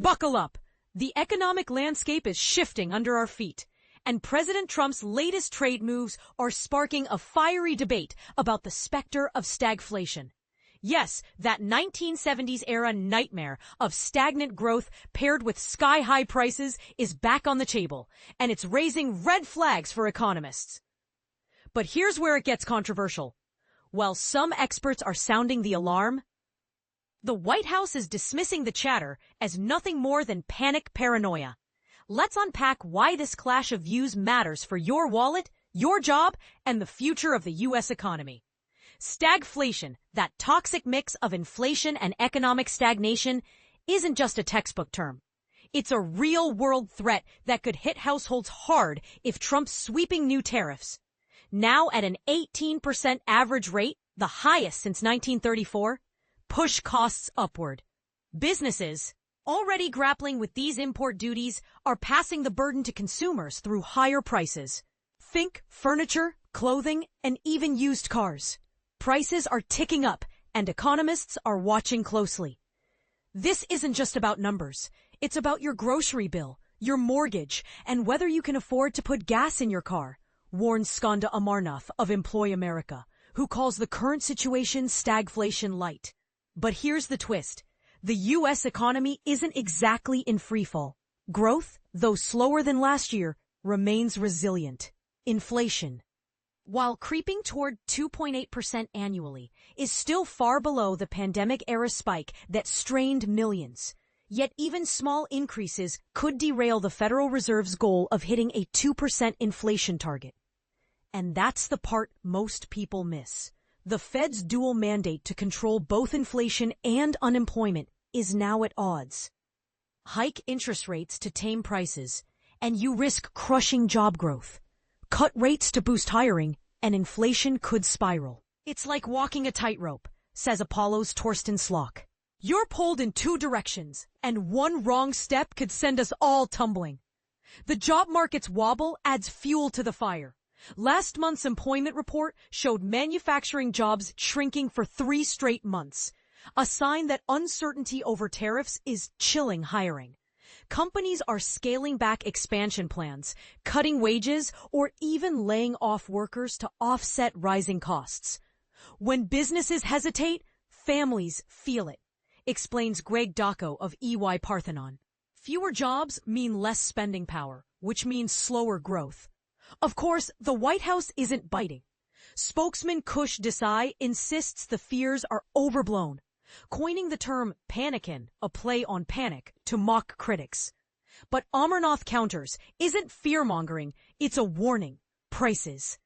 Buckle up! The economic landscape is shifting under our feet, and President Trump's latest trade moves are sparking a fiery debate about the specter of stagflation. Yes, that 1970s-era nightmare of stagnant growth paired with sky-high prices is back on the table, and it's raising red flags for economists. But here's where it gets controversial. While some experts are sounding the alarm, the White House is dismissing the chatter as nothing more than panic paranoia. Let's unpack why this clash of views matters for your wallet, your job, and the future of the U.S. economy. Stagflation, that toxic mix of inflation and economic stagnation, isn't just a textbook term. It's a real-world threat that could hit households hard if Trump's sweeping new tariffs, now at an 18% average rate, the highest since 1934, push costs upward. Businesses, already grappling with these import duties, are passing the burden to consumers through higher prices. Think furniture, clothing, and even used cars. Prices are ticking up, and economists are watching closely. This isn't just about numbers. It's about your grocery bill, your mortgage, and whether you can afford to put gas in your car, warns Skanda Amarnath of Employ America, who calls the current situation stagflation light. But here's the twist. The U.S. economy isn't exactly in freefall. Growth, though slower than last year, remains resilient. Inflation, while creeping toward 2.8% annually, is still far below the pandemic-era spike that strained millions. Yet even small increases could derail the Federal Reserve's goal of hitting a 2% inflation target. And that's the part most people miss. The Fed's dual mandate to control both inflation and unemployment is now at odds. Hike interest rates to tame prices, and you risk crushing job growth. Cut rates to boost hiring, and inflation could spiral. It's like walking a tightrope, says Apollo's Torsten Slok. You're pulled in two directions, and one wrong step could send us all tumbling. The job market's wobble adds fuel to the fire. Last month's employment report showed manufacturing jobs shrinking for 3 straight months, a sign that uncertainty over tariffs is chilling hiring. Companies are scaling back expansion plans, cutting wages, or even laying off workers to offset rising costs. When businesses hesitate, families feel it, explains Greg Dacco of EY Parthenon. Fewer jobs mean less spending power, which means slower growth. Of course, the White House isn't biting. Spokesman Kush Desai insists the fears are overblown, coining the term panickin, a play on panic, to mock critics. But Amarnath counters, isn't fear-mongering, it's a warning. Prices,